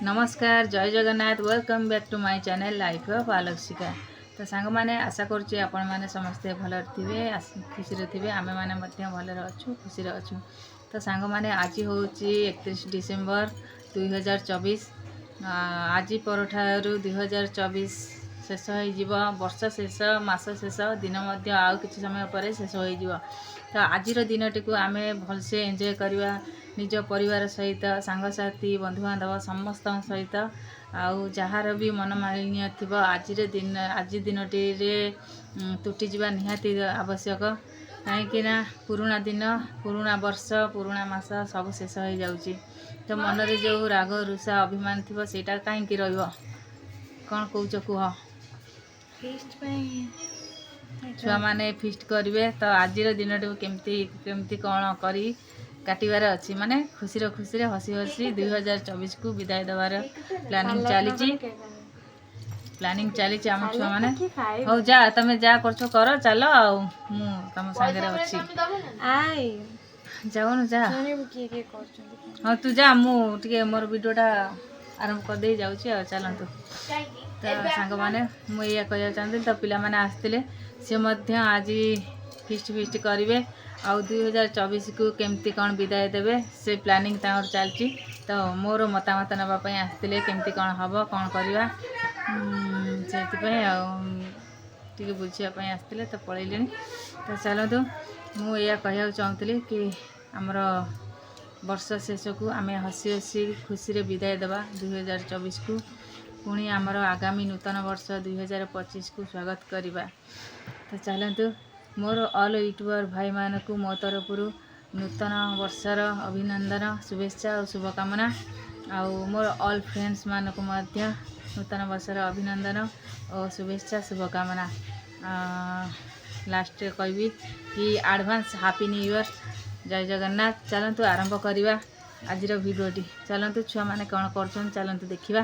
नमस्कार जय Jagannath welcome back to my channel life of Alakshika. तो सांग मैंने आशा करुँचे आपण मैंने समस्ते भल थे खुशी थे आम मैंने भल अच्छु खुशी अच्छु। तो सांग मैंने आज हूँ 31 डिसेम्बर 2024। आज पर 2024 शेष हो वर्ष शेष मास शेष दिन आउ कि समय पर शेष हो। तो आज दिन टी आम भलसे एंजॉय करवा निज परिवार सहित सांगसाथी बंधुबांधव समस्त सहित आउ जार भी मनमालिन्य थी आज दिनटी तुटी जा निहाती आवश्यक कहीं पुराणा दिन पुराणा वर्ष पुराणा मास सब शेष हो जाऊँगी। तो मनरे जो राग रुषा अभिमान थी सेटा कहीं कौन कौच कह छुआ मैंने फिस्ट करेंगे। तो आज दिन केमती कौन करी काटबार अच्छी माने खुशी हसी हसी 2024 को विदाय देवार प्लानिंग चली आम छुआ मैंने हो जा तुम जा कर चल तुम सागर अच्छी जाऊन जा हाँ तू जा मुझे मोर वीडियोटा आरंभ कर दे जाऊँ चलतु। तो सांग मैंने मुझे कह चाहती तो पिला मैंने आसते सी आज फिस्ट करेंगे आउ 2024 को केमती कौन विदाय देवे से प्लानिंग चलती। तो मोर मतामत नापी आसते केमती कौन हम कौन करवा से बुझापी आसते तो पलैले। तो चलतु मुझे कह चाहूँगी कि आमर वर्ष शेष को आम हसी हसी खुशी रे विदाय देवा 2024 को पुणी आमर आगामी नूतन वर्ष 2025 को स्वागत करवा। तो चलतु मोर ऑल यूट्यूबर भाई मानक मो तरफ नूतन वर्षर अभिनंदन शुभेच्छा और शुभकामना आउ मोर ऑल फ्रेंड्स मानक नूतन वर्षर अभिनंदन और शुभेच्छा शुभकामना। लास्ट कहबी कि एडवांस हैप्पी न्यू ईयर जय जगन्नाथ। चलतु आरंभ करवा आज भिडियोटी। चलतु छुआ मैंने कौन कर चलतु देखा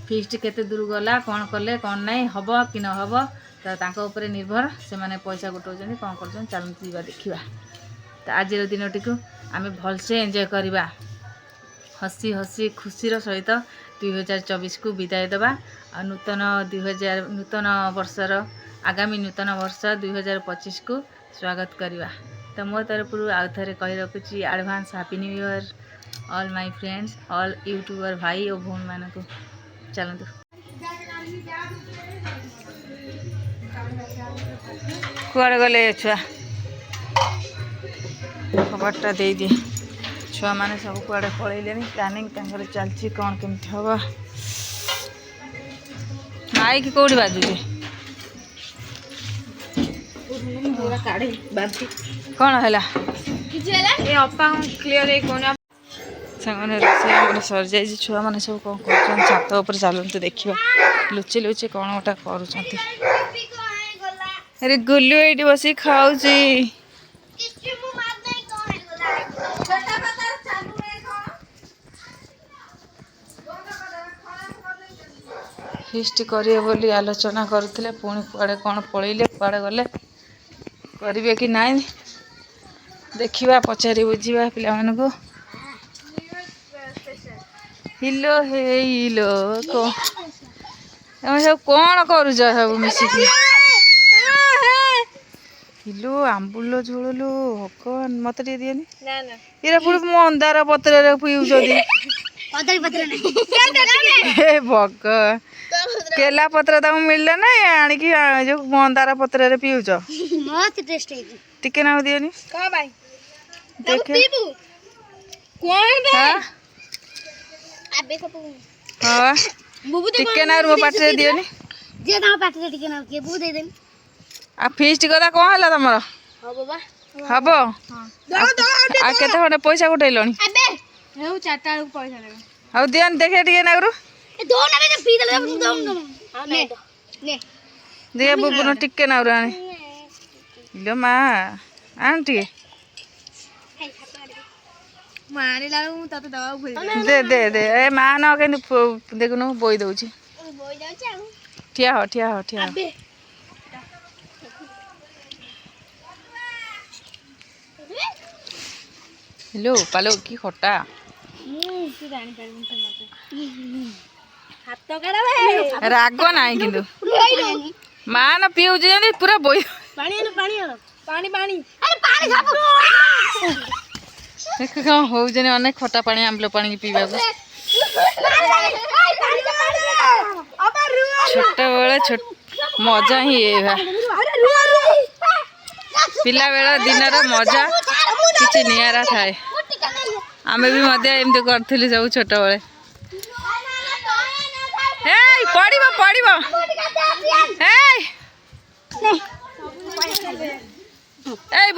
फिस्ट केते दूर गला कौन कले कौन नहीं हम कि न हम तो ऊपर निर्भर से माने पैसा गुटाऊँ कौन कर चलतु जा देखा। तो आज दिनटी को आम भलसे एंजॉय करवा हसी हसी खुशी सहित 2024 को विदाय देवा और नूतन वर्षर आगामी नूतन वर्ष 2025 को स्वागत करवा। तो मो तरफ आउ थे कही रखुची advance happy new year all my friends all YouTuber भाई और भौणी मान को। चलतु कुआड़े गले छुआ खबरटा दे दिए छुआ मैंने सब कुआड़े पलैले प्लानिंग चलती कौन केमती हम माइक कौटी बाजुचे कौन है अपा क्लीयर सामने रोसे सर जाए छुआ मैंने सब कौन कर छात उपर चलते देखा लुचि लुचि कौन गोटा कर अरे गुल्लू ये बस खाऊ फिस्ट करिए बोली आलोचना करुले पुणी कुआड़े कौन पलैले कुआड़े गले करेंगे कि नाई देखा पचारि बुझा पिला मानू हिलो हेलो तुम सब कौन कर सब मिसिकी हिलो आंबुल झोलु भगवान मत दिएनि ये पुणी मंदार पत्र पीऊँ भग केला पत्र तुम मिलला ना आणिकी जो मंदार पत्र पीऊच टिके ना दिएनि हाँ टिके ना मो पाटे दिएनि आ फिस्ट कदा कौन है तुम हम आ केते खंडे पैसा गुटेल हाँ दियन देखे टे नागरू दे बुबुन टिके नागरू आने माँ आन टे दे दे दे ए माँ न के देखुन बोई दौर ठिया हो ठिया हो ठिया हो हेलो पालो की खटा राग ना कि मान पीऊँ पूरा बोई देख कौन हो अनेक खटा पानी आंबल पानी पीवा छोट बेले मजा ही पिला बेला दिन मजा किसी निरा थाए आम भी एमती करूँ सब छोट बेले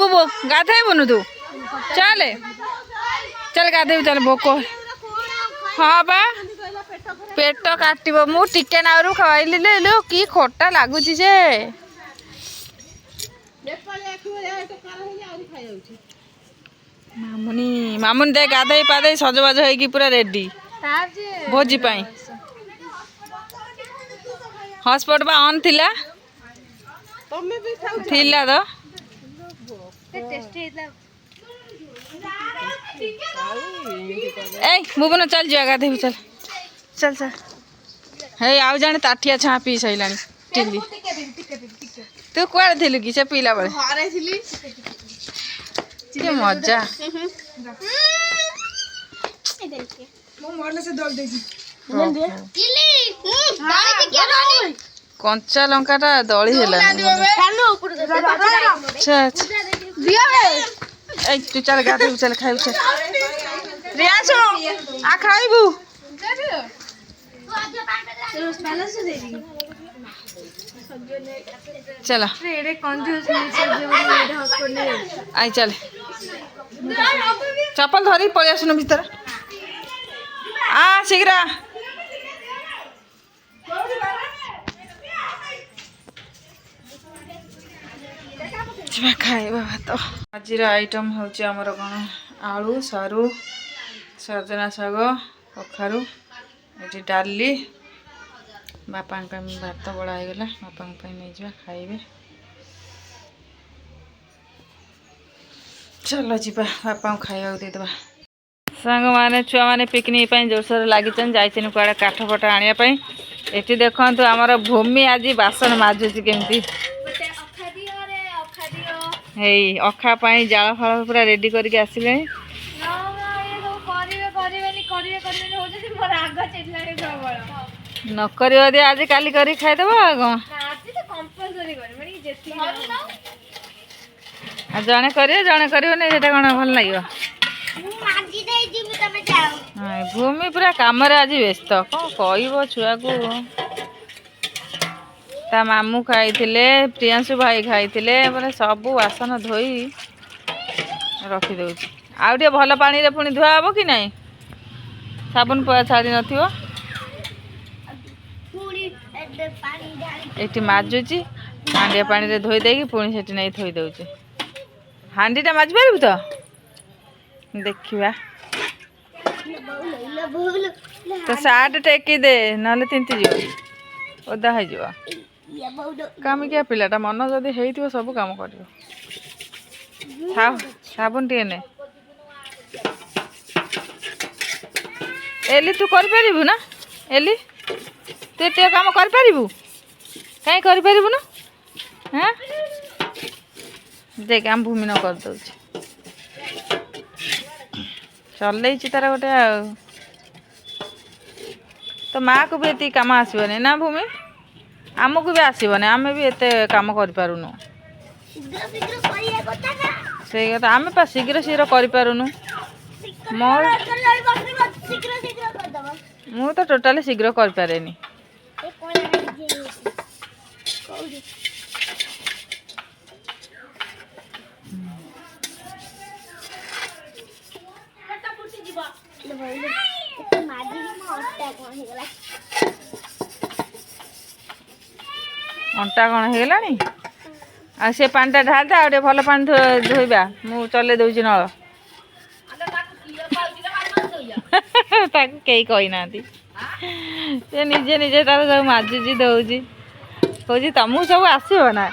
बुबू गाधेबुनु तू चल चल गाधे चल भोक हाँ बा पेट काटब मु टिके नारू खाइली लो कि खटा लगुच जे मामुनी मामुनी दे गाधे पाधे सजबाज हो पूरा रेडी भोजी पाई हॉटस्पॉट बा ऑन थिला थिला तो ए मुबन चल जा गाधे चल चल चल हे आउ जाने ताठिया छा पी सैला टिल्ली तू कुआड़े थिलु कि से पीला बेले के मजा कंचा लंका दली है तू चल गाधे चल खाइबू चल रियांशु आ खाइबू चल आई चल चप्पल धरी पलि आसुन भीतर आ शीघ्र खाइबा भात आज आइटम हूँ आमर कौन आलू सारू सजना शाग कखारू ये डाली बापा भात बड़ा हो गला बापा नहीं जा खाइबे चलो जीवा बापा खाइबा देदेबा सांग माने छुआ माने पिकनिक जोरसोर लगी जाइए कड़े काठ फट आने ये देखु आमर भूमि आज बासन माजुची केमती अखा जाल फाल पूरा रेडी करके आसिले नकर आज काली कर खाईदेव जड़े करे जड़े कर कौन भल लगे भूमि पूरा कम आज व्यस्त कौन कह छुआ को ता मामू खाई प्रियांशु भाई खाई बोले सबू बासन धोई रखीदे आउ टे भल पानी रे पुणी धुआ हम कि नहीं साबुन छाड़ी न ये माजुची हांडिया पानी रे धोई देगी पुणी से नहीं थोई दे हांडीटा माजी पारू तो देखा तो सार्ट टेकी दे ना तिंती जीव ओदा हो कमिकिया पिलाटा मन जदि हो सब कम कर साबुन टे ने एली तू कर ना एली तू टे कम कर कहीं कर ना हाँ देख आम भूमि न कर दे चल तार गोटे तो माँ को भी ये कम आसबनी ना भूमि आमको भी आसबनी आम भी एत कम करूँ से आम पा शीघ्र शीघ्र करूँ मु तो टोटाली शीघ्र कर पारेनी अंटा कौन हो गलानी आ से पानी ढाल दे आगे भल पानी धोइबा मु चले दउची नल कई कही ना से निजे निजे तार सब माजुची दौची कौची तुमको सब आसो ना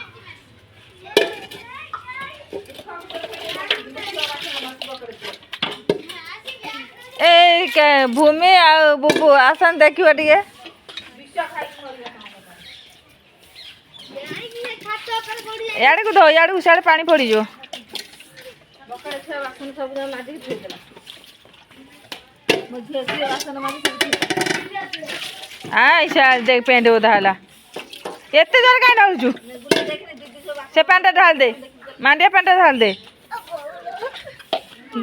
भूमि आ बुबू आसन देखियो टिके यार को दो यार उसाड़े पानी पड़ी जो हाँ देख पेंट उधा है एते जोर कहीं डालुचु से पेंटा ढाल दे मांडिया पेंटा ढाल दे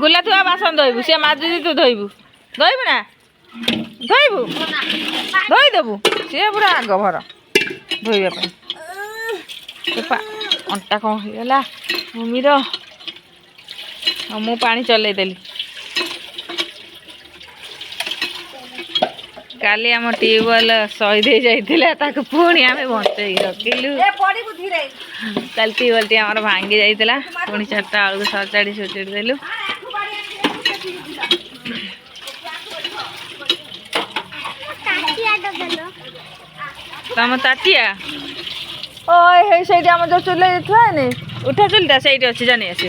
गुला तू बासन धोबू से माजुदी तू धोबू धोबू ना धोबू धोईदेबू सी पूरा आग भर धोइबा अंटा कौन होगा भूमिर मु पानी चलईदेली काली आम ट्यूबवेल सही जाता पुणी आम बचे रखिलु कल ट्यूबवेल टी आम भांगी जाइला पुणी 4टा बेलू सजाड़ी सुचाड़ी देलु तुम ताटिया ओ से जो चूल्हे थुआनी उठा चूल्हा से अच्छी जानी आस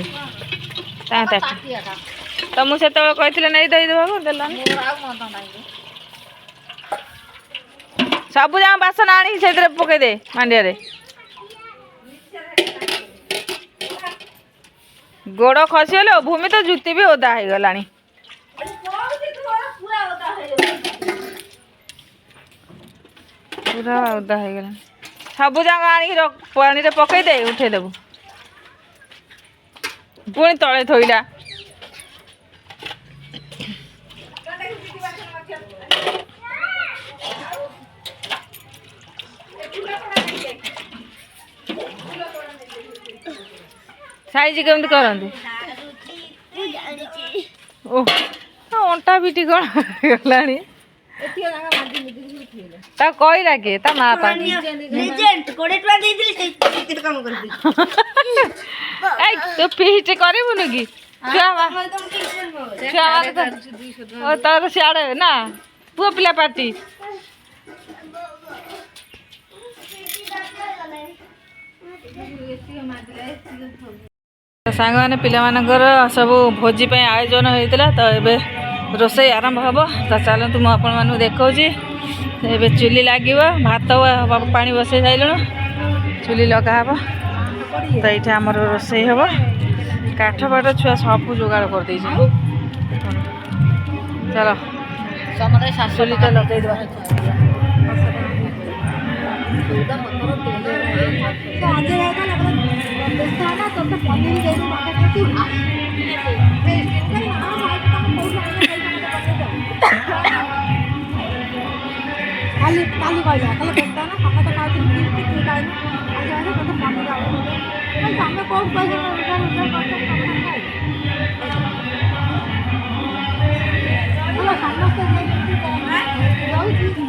तो मुझे कहते नहीं देदेव देलानी सब जहाँ बासन आनी से पकईदे मांडिया गोड़ खसीगले भूमि तो जुती भी ओदा हो गला पूरा ओदा हो गला सब जगह आनी पानी पकईदे उठेदेबू पुणी तले थोड़ा साइज केमती करती ओह अंटा पिटी कौन गला कहला किए ता माँ पा तो पीठ करूँ कि तर सियाड़े ना पुआ पिला पार्टी सांग मैंने पिलामानकर सब भोजी पे आयोजन होता तो ये रोषे आरंभ हम तो चलतु मुझे आपण देखा ए चुली लगे भात पानी बसई साइलु चुली लगाब तो ये आम रोषे हम काठ पाठ छुआ सब जोगाड़ कर दे चलो चुलीटा लगे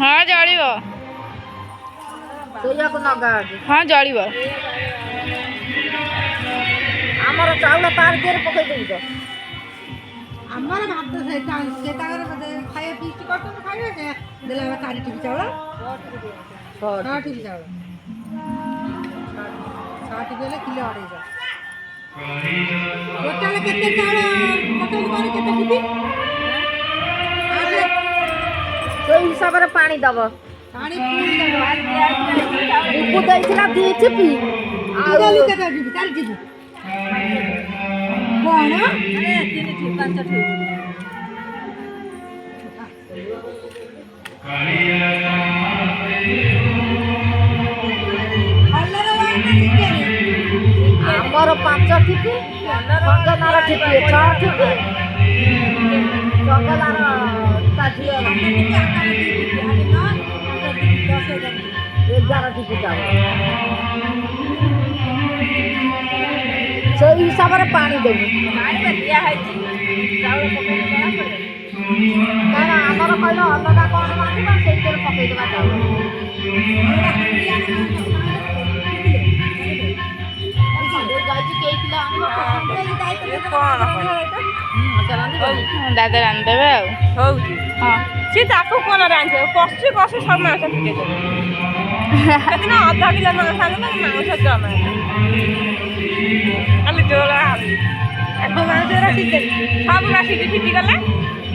हाँ जल हाँ जल आमर चाउल तार दिए पकई देवी तो आमर भात से खाए फीस्ट कर खाइबे से देला 4 टिकी चाउल 6 टिकी चाउल 6 टिकी ले किलो 250 टोटल केते चाउल टोटल माने केते टिकी तो हिसाब रे पानी दबो पानी पूरी दबो उப்பு दैछला 2 चिपी आलू केते दिबी 4 चिपी कौन अरे 3 5 ठे आमर 5 ठिपी कंगनार ठिपी 6 ठिपी कंगनार साथी 11 ठिपी से हिसाब से पानी देवी दिया आमर कहल अलग कौन मांगा से पकईदेवा दादा रांधिदेवे हाँ सी कौन रांधे कषि कषि सब मांस फुटे अधा किलो मांस मांस जमा खाली जोर सब राशि फिटिगला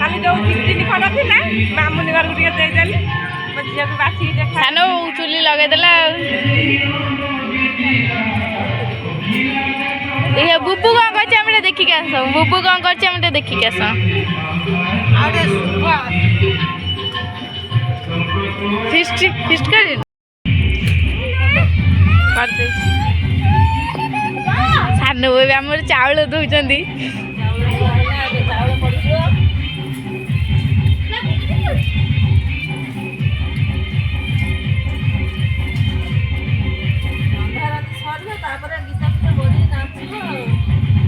काली जो चिकचिनी खड़ा थिला मामुनी घर गुटिके दे देली मो झिया को बाछी के देखा सानो चुली लगे देला देखिए बुब्बू कौन करछे हमरे देखि के आस बुब्बू कौन करछे हमरे देखि के आस आरे सुबह फिस्ट फिस्ट कर दे सानो बेबी हमर चावल दउचंदी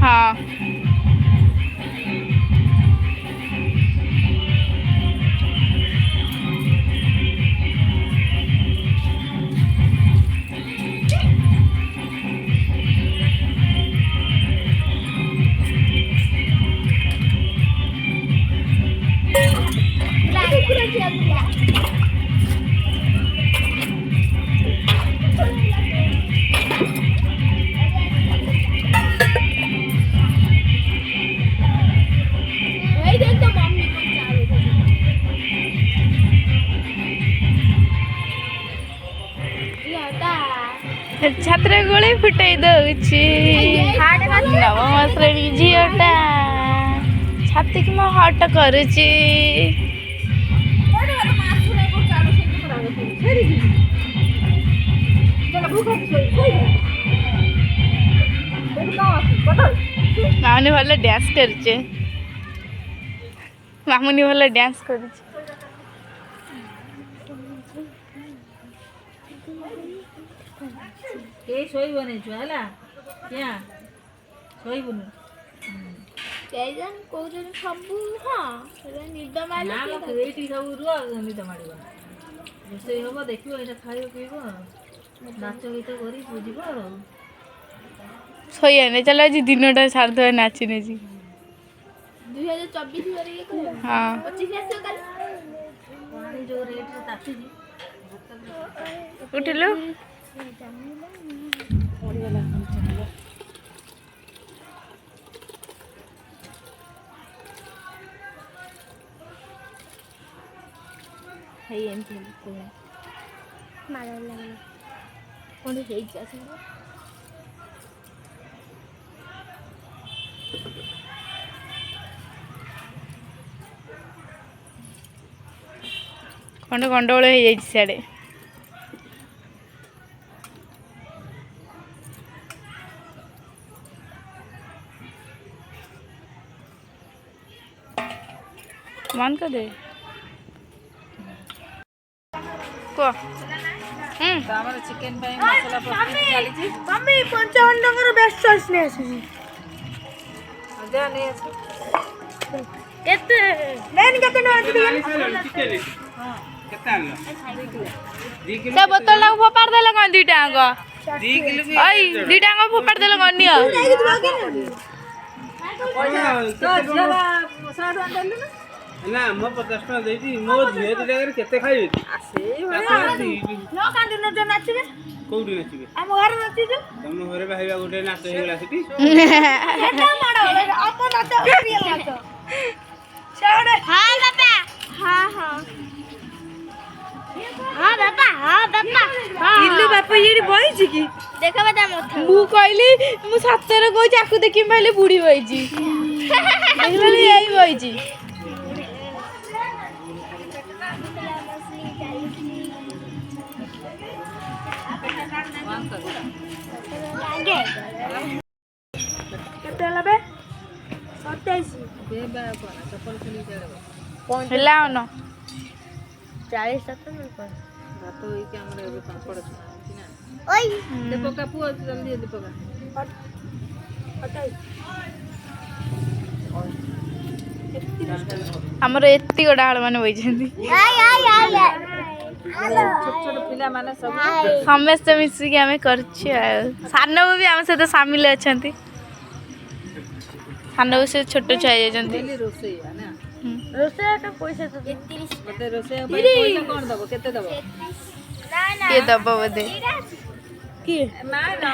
हाँ छात्र गोले फुटाई दौची नवम श्रेणी झीटा छाती की मैं हट करुची मामुनी भल डांस करुचे मामुनी भल डांस करुचे ए सोइबने छु हला क्या सोइबनु केजन कोजन सबु हां सेला निद माले ना मत एठी सब रुआ निद माडिबो जसे होबो देखिबो एटा खाइबो पीबो नाच गीत करी बुझिबो सोया ने चलो आज दिनटा छाड़ दो नाची ने जी 2024 वाले ये करे हां 25 आसे कल पानी जो रेट रे ताती जी उठलो है एमती को मारा लगे कोन हे जासे खंड गंडगोल हो जाए सियाड़े मान कर दे को हमर चिकन पे मसाला प्रस्तुत चाली छी मम्मी 55 टंगर बेस्ट चॉइस ने आसी आजा नै अछि केते मेन केते न आसी चिकन हां केते आनलो 2 किलो से बोतल ला फोपाड़ देले कोन दुईटा अंग 2 किलो भी ओइ दुईटा अंग फोपाड़ देले कोन नियो तो जरा 60 अंडलु ना ना मो 50 टका देती मो झियो दिले केते खाइबे आसे नो कांदु न जो नाचबे कोउडी नाचिबे हम घर नाची जो तम घरे भाईबा गोटे नाच हेला सिटी एटा माडो अपन नाच रियल नाच छाड़े हां बाबा हां हां हां बाबा हां इल्लू बापा येडी बई छी की देखा बता मत मु कहली मु सतरे को जाकू देखि पहले बुढ़ी होईची देखली यही होईची केते लबे 27 बेबा कोना चप्पल खुली जाड़े हेला न 40 तक न कर भात होई के हमरे एबे पापड़ छना ना ओई दे पका पुआ जल्दी दे पका हमर एत्ती गोडा हाल माने होईछंदी छोट छोट पिला माने सब समस्त मिसी के हमें करछि सानो भी हम से तो शामिल अछंती सानो से छोटो छाई जंती डेली रोसई है ना रोसे का पैसा तो 31 मते रोसई पैसा कोन दबो केते दबो के दबो बदे की ना ना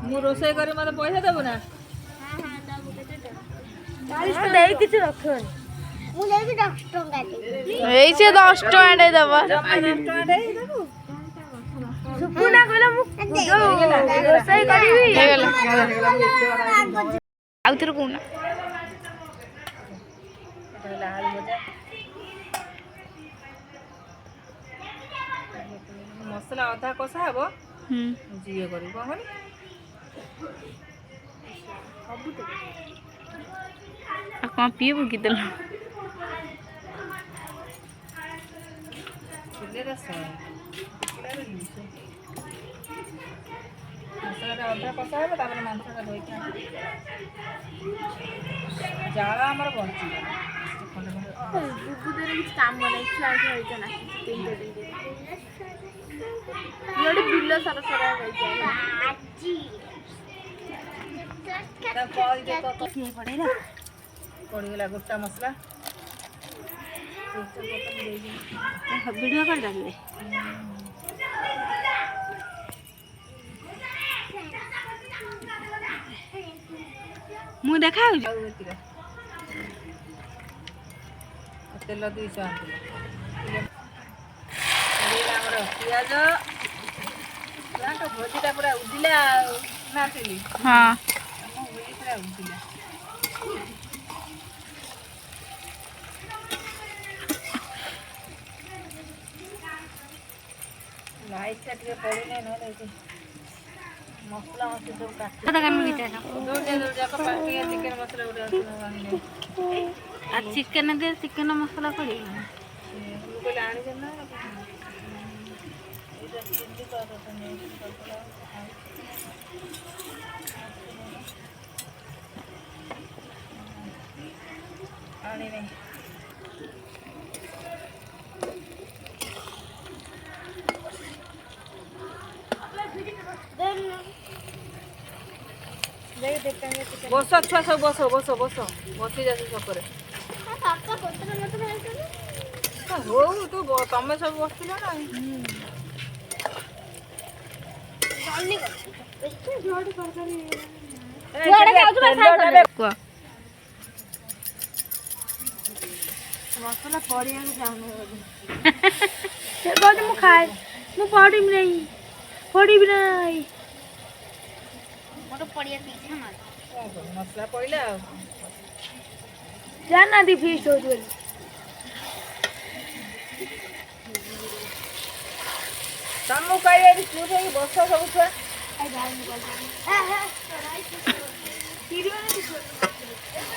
मु रोसई करे मते पैसा देबो ना हां दबो केते 40 दे किछ रखो ମୁଁ ଯାଇକି 10 ଟଙ୍କା ଦେବି। ଏଇ ସେ 10 ଟଙ୍କା ଦବ। ସୁପୁନା କହିଲା ମୁଁ ରୋଷେଇ କରିବି। ହେଇଗଲା ଆଉ ଥରେ କହୁନା। ହେଲା ଆଳୁ ଭଜା ମସଲା ଅଧା କଷା ହବ ଇଏ କରିବୁ କଣ କଲି ଆଉ କଣ ପିଇବୁ କି ଦେଲ? ମସଲାଟା ଅଧା କଷା ହେବ ତାପରେ ମାଂସଟା ଧୋଇକି ଆଣିବି। ଜାଳ ଆମର ବଞ୍ଚିବ କିଛି କାମ ନାହିଁ ଛୁଆ ହେଇଛ ନା ବିଲ ସାରା ସାରା ପଡ଼ିଗଲା ଗୋଟା ମସଲା ଭିଡ଼ିଓ କରିଦେଲେ ମୁଁ ଦେଖା ହଉଛି ଆଉ ଏତିକି ତେଲ 200 ଆଣିଥିଲେ ଆମର ପିଆଜ ଭୋଜିଟା ପୁରା ଉଡ଼ିଲା ଆଉ ନାଥିଲି ହଁ ଆମ ଭୋଜି ପୁରା ଉଡ଼ିଲା। ଲାଇଟ୍ଟା ଟିକେ ପଡ଼ିଲେ ନହେଲେ ମସଲା ମସଲି ସବୁ କାଟି ଚିକେନ ମସଲା ଗୋଟେ ଚିକେନ দিয়ে ଚିକେନ ମସଲା ପଡ଼ିବ ମୁଁ କହିଲି ଆଣିଛନ୍ତି ନା ଏଇଟା ଚିଲି ଆଣିନି ବସ ଛୁଆ ସବୁ ବସ ବସ ବସ ବସି ଯାଉଛି ଛକରେ ହଉ ତୁ ତମେ ସବୁ ବସିଥିଲ ନା କୁହ ମସଲା ପଡ଼ିବାକୁ ଚାହୁଁନି ସେ କହୁଛି ମୁଁ ଖାଏ ମୁଁ ପଡ଼ିବି ନାହିଁ ପଡ଼ିବି ନାହିଁ ମୋର ପଡ଼ିବାକୁ ଇଚ୍ଛା ନାହିଁ ମସଲା ପଇଲା ଆଉ ଜାଣିନାହାନ୍ତି ଫିଷ୍ଟ ହଉଛି ବୋଲି ତମକୁ କହିବେ ଚୁପ୍ ହେଇକି ବସ ସବୁ ଛୁଆ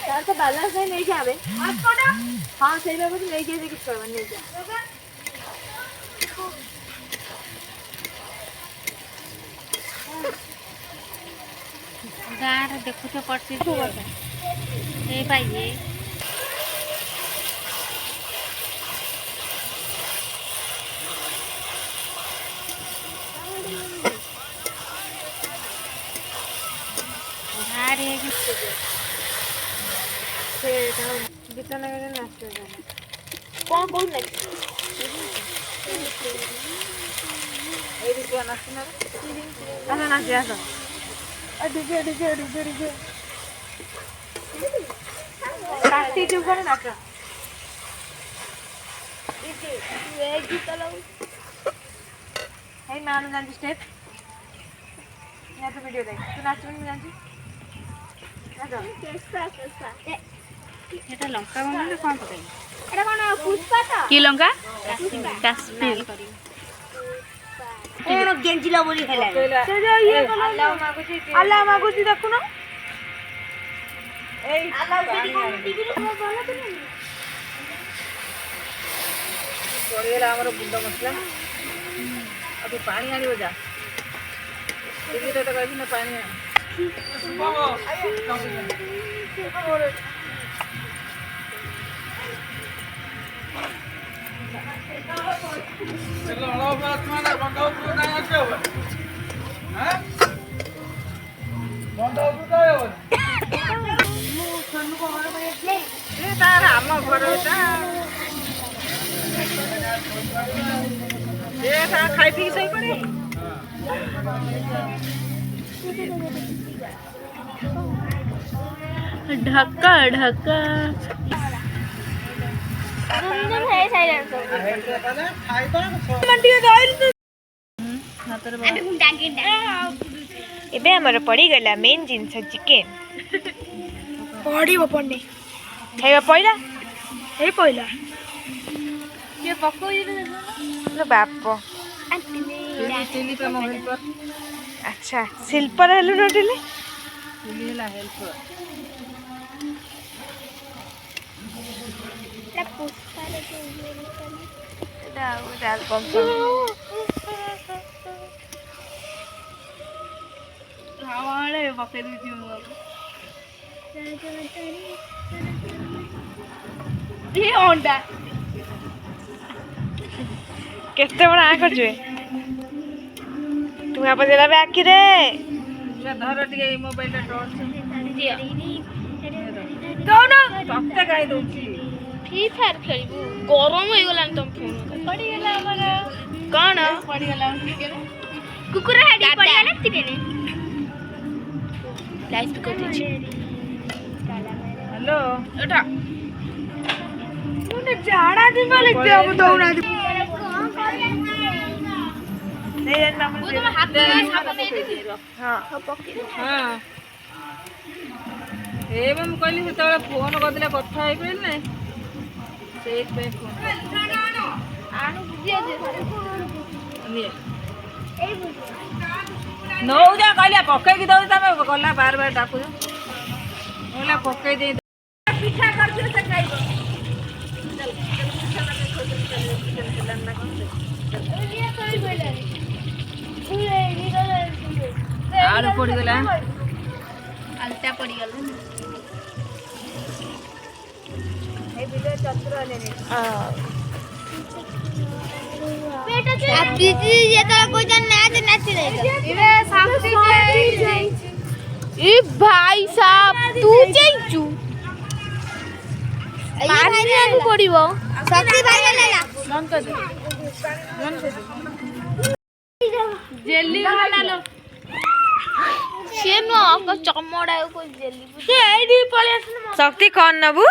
ତାର ତ ବାଲାନ୍ସ ନାହିଁ ନେଇକି ଆବେ ହଁ ସେଇ ଭାବରେ ନେଇକି ଆସି କିଛି କହିବ ନେଇକି ଗାଁରେ ଦେଖୁଛ ପରିସ୍ଥିତି ଏଇ ପାଇଛି ଭାରି ହେଇକି ସେ ଗୀତ ଲଗେଇ ନାଚ କଣ କହୁଥିଲେ ଏଇଠି ଛୁଆ ନାଚୁନା ଆସ ନାଚି ଆସ ଡିଜେ ଡିଜେ ଡିଜେ ଡିଜେ କାଟି ଚୁପ କରି ନାଚ ଗୀତ ଲାଗୁ ହେଇ ମାନ ଜାଣିଛୁ ଷ୍ଟେପ୍ ନା ତୁ ଭିଡ଼ିଓ ଦେখ ତୁ ନାଚିବୁନି ମୁଁ ଜାଣିଛି ଏଟା ଲଙ୍କା ଗୁଣ୍ଡ ନା କଣ ପକେଇବି ଏଟା କଣ ପୁଷ୍ପା ତ କି ଲଙ୍କା କାଶ୍ମୀର କଣ ଗେଞ୍ଜିଲା ବୋଲି ହେଲା ସେ ଯୋଉ ଇଏ ଆଲ୍ଲାହ ମାଗୁଛି ଦେଖୁନ ଏଇ ପଡ଼ିଗଲା ଆମର ଗୁଣ୍ଡ ମସଲା ଆଉ ତୁ ପାଣି ଆଣିବ ଯା ଏଇଟା ତ କହିବି ନା ପାଣି ଆଣ ତାର ଆମ ଘର ଏଟା ଖାଇ ପିଇକି ଶୋଇପଡେ ढक्का ढक्का ଏବେ ଆମର ପଡ଼ିଗଲା ମେନ୍ ଜିନିଷ ଚିକେନ୍ ପଡ଼ିବ ପଡ଼ନି ଖାଇବା ପଇଲା ଏଇ ପଇଲା ବାପ ଚିଲି ତମ ହେଲ୍ପର ଆଚ୍ଛା ଶିଳ୍ପର ହେଲୁ ନଟିଲେ ଚିଲି ହେଲା ହେଲ୍ପର ପକେଇ ଦଉଛି ମୁଁ ଅଣ୍ଡା କେତେ ବଡ଼ ଆଁ କରୁଛୁ ତୁ ପଚାରିଲା ବି ଆଖିରେ ଧର ଟିକେ ଏଇ ମୋବାଇଲଟା ଟର୍ଚ୍ଚ ତତେ କାହିଁ ଦଉଛି ଫ୍ରି ଫାୟାର ଖେଳିବୁ ଗରମ ହେଇଗଲାଣି ତମ ଫୋନ ପଡ଼ିଗଲା ଆମର କ'ଣ ପଡ଼ିଗଲା ଚିକେନ କୁକୁର ହାଡ଼ି ପଡ଼ିଗଲା ଚିକେନ ଲାଇଟ୍ କରିଦେଇଛି ହ୍ୟାଲୋ ଏଟା ମୁଁ ଝାଡ଼ା ଯିବା ଲେଖି ଆମ ଦଉନାହାନ୍ତି ହଁ ଏବେ ମୁଁ କହିଲି ସେତେବେଳେ ଫୋନ୍ କରିଦେଲେ କଥା ହେଇପାରିଲି ନାଇଁ ସେଇଥିପାଇଁ ଫୋନ୍ ନଉ ଯା କହିଲା ପକେଇକି ଦଉଛି ତମେ ଗଲା ବାର ବାର ଡାକୁଛ କହିଲା ପକେଇ ଦେଇ ପିଠା କରିଥିଲେ ସେ ଖାଇବ ଆଳୁ ପଡ଼ିଗଲା ଆଲଟା ପଡ଼ିଗଲା भाई साहब तू जाइचु मारने पड़िबो शक्ति भाई लेला जेली वाला लो से नो चमड़ा को जेली से आईडी पळे ଶକ୍ତି କ'ଣ ନେବୁ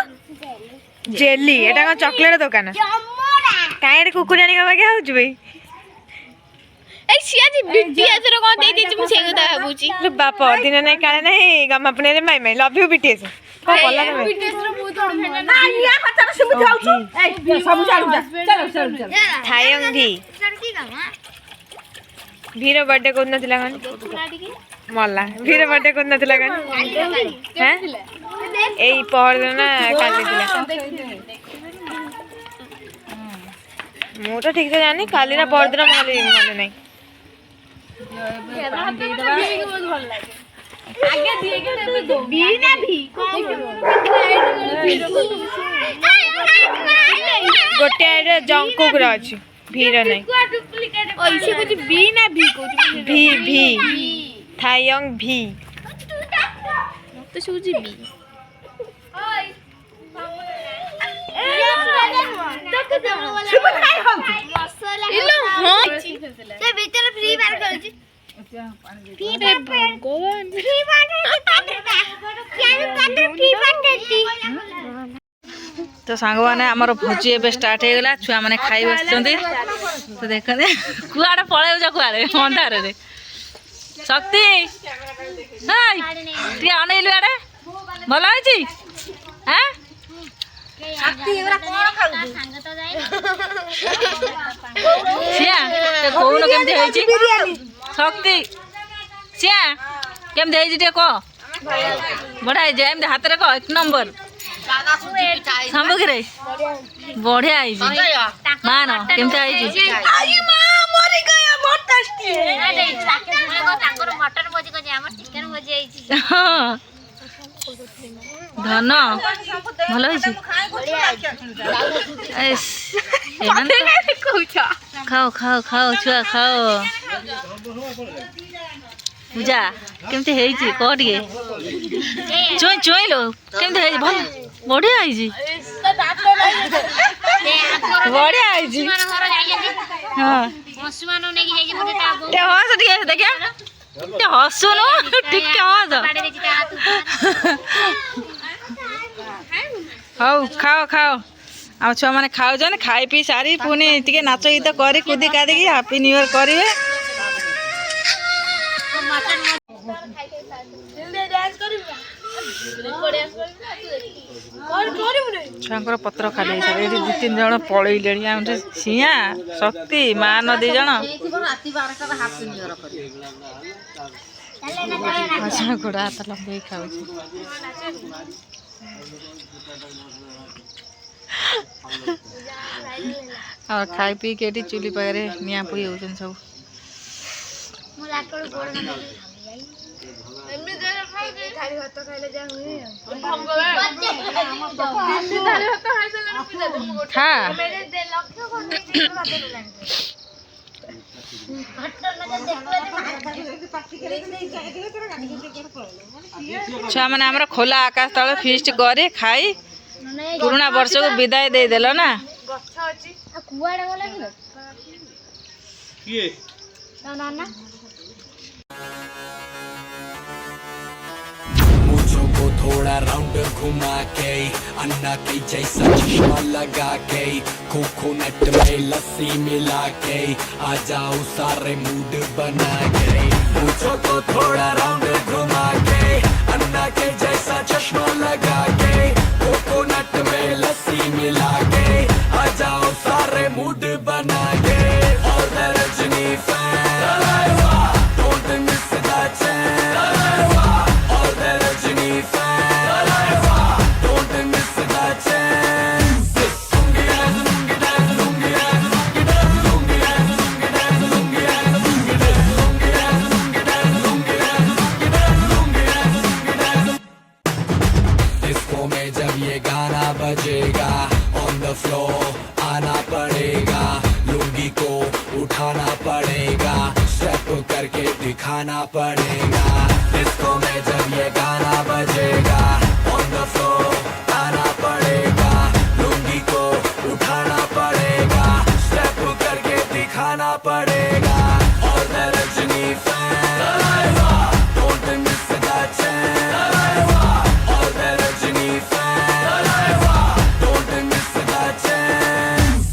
ଜେଲି ଏଟା କ'ଣ ଚକୋଲେଟ ଦୋକାନ କାହିଁ ଏଠି କୁକୁର ଆଣିବା ବାଗିଆ ହଉଛି ଭାଇ ए सियाजी बीटीएस रो कोन देई देछि मु सेई କଥା भाबुची ବାପ ଦିନ ନାଇଁ କାଳେ ନାହିଁ ଗମା ପୁନେରେ ମାଇ ମାଇ ଲଭ୍ ୟୁ ବିଟିଏସ୍ କ'ଣ କଲା ତମେ बीटीएस रो बहुत बड़ फैन ନା ଇଆ କଥା ସବୁ ଯାଉଛୁ ଏଇ ସବୁ ଚାଲୁ ଚାଲ ଚାଲ ଥାୟଂ ଭି लड़की का मां ଭୀର ବର୍ଥଡେ କୋଉ ଦିନ ଥିଲା କଣ ମଲା ଭୀର ବର୍ଥଡେ କୋଉ ଦିନ ଥିଲା କଣ ହାଁ ଏଇ ପହରଦିନ ନା କାଲି ଥିଲା ମୁଁ ତ ଠିକ ସେ ଜାଣିନି କାଲି ନା ପହରଦିନ ମନେ ନାହିଁ आगे दिए के देबे दो बी ना भी गोटे आइडे जंकुक रो अछि भीर नाही ओ इसे कुछ बी ना भी कुछ भी भी थायंग भी तो सूजी बी इलो हां से भीतर फ्री फायर करछि फ्री फायर भगवान फ्री फायर तो सांग मैंने आमर भोजी ए स्टार्ट हो गला छुआ मैंने खाई बस तो देख कुआड़े पड़े कुआड़े अंधार शक्ति अनैलु आड़े भल है कौन केमती शक्ति सिया केमती कह बढ़िया एमती हाथ में कह 1 नंबर सामग्री बढ़िया मान केमती धन भल खाओ खाओ खाओ छुआ खाओ पूजा केमती कह टे चुई चुई लो केमती भल बढ़िया बढ़िया हस टे देखिए हसुनु टिके हस हौ खाओ खाओ ଆମ ଛୁଆମାନେ ଖାଉଛନ୍ତି ଖାଇ ପିଇ ସାରି ପୁଣି ଟିକେ ନାଚ ଗୀତ କରି କୁଦି କାଦିକି ହାପି ନ୍ୟୁ ଇୟର କରିବେ। ଛୁଆଙ୍କର ପତ୍ର ଖାଲି ହେଇସାରିଲା। ଏଠି 2-3 ଜଣ ପଳେଇଲେଣି। ଆମେ ସିଆ ଶକ୍ତି ମାନ 2 ଜଣ ଗୋଡ଼ ହାତ ଲମ୍ବେଇ ଖାଉଛି। ଆଉ ଖାଇ ପିଇକି ଏଠି ଚୁଲି ପାଖରେ ନିଆଁ ପୋଇ ହେଉଛନ୍ତି ସବୁ। ଛୁଆ ମାନେ ଆମର ଖୋଲା ଆକାଶ ତଳେ ଫିଷ୍ଟ କରି ଖାଇ ପୁରୁଣା ବର୍ଷକୁ ବିଦାୟ ଦେଇଦେଲ ନା। मुझको थोड़ा राउंड घुमा के अन्ना के जैसा चश्मा लगा के कोकोनट में लस्सी मिला के आ जाओ सारे मूड बना के। मुझको थोड़ा राउंड घुमा के अन्ना के जैसा चश्मा लगा के कोकोनट में लस्सी मिला के आ जाओ सारे मूड बना के। और Rajni fan don't miss the chance. और Rajni fan don't miss the chance. Disco में जब ये गाना बजेगा ऑन द फ्लोर आना पड़ेगा। लुंगी को उठाना पड़ेगा स्टेप करके दिखाना पड़ेगा। डिस्को में जब ये गाना बजेगा ऑन द फ्लोर आना पड़ेगा। लुंगी को उठाना पड़ेगा स्टेप करके दिखाना पड़ेगा। और Rajni fan don't miss the chance. और Rajni fan don't miss the chance.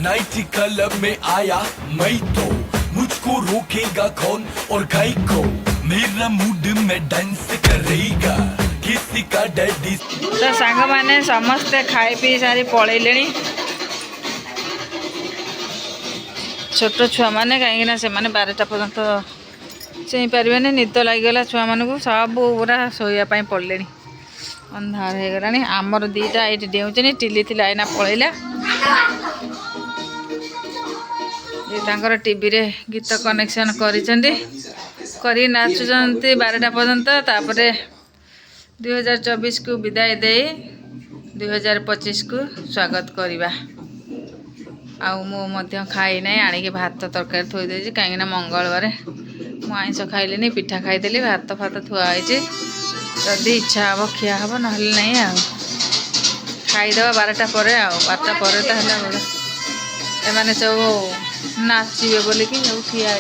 Night club में आया मैं तो मुझको रोकेगा कौन और गाय को। मेरा मूड में डांस करेगा किसी का डैडी। तो सांग मैंने समस्ते खाई पी सारी पलैले। छोट छुआ मैंने कहीं 12टा पर्यंत चई पारे निद लगिगला छुआ मानू सब पूरा शोवाई पड़े। अंधार हो गला। आमर 2टा ये डेउचनी टिली थी आईना पलैला। ये टीवी रे गीत कनेक्शन कर नाचुंट 12टा पर्यंत। तापर 2024 को विदाय दे 2025 को स्वागत करवा। मु खाई ना आणिक भात तरकारी थोदे कहीं मंगलवार मु आइंस खाइली पिठा खाईदेली भात फात थुआई। जदि इच्छा हम खिया हम ना खाईदे 12टा पर 12टा पर एमाने सब नाचे बोलिकी सब ठिया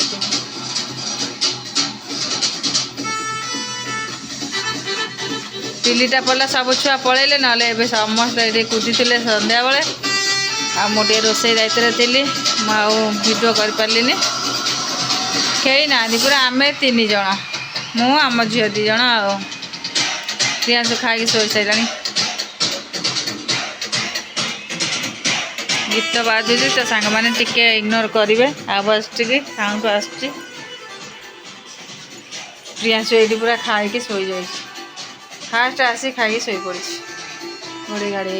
तिलीटा पड़ा सब छुआ पलैले ना समस्त ये कूदी संध्या बेले। मुझे रोसे दायित्व थी भिडियो कर पार्लिनी कई ना पूरा आम 3 जन मु आम झील 2 जन प्रियांशु खाई शोई सारा। गीत बाजुची तो सांग मैंने टिके इग्नोर करेंगे। आवाज टी साउंड आस प्रियांशु ये पूरा खाई शोई जाए। फास्ट आसी खाई शोई पड़ी घोड़ी गाड़ी।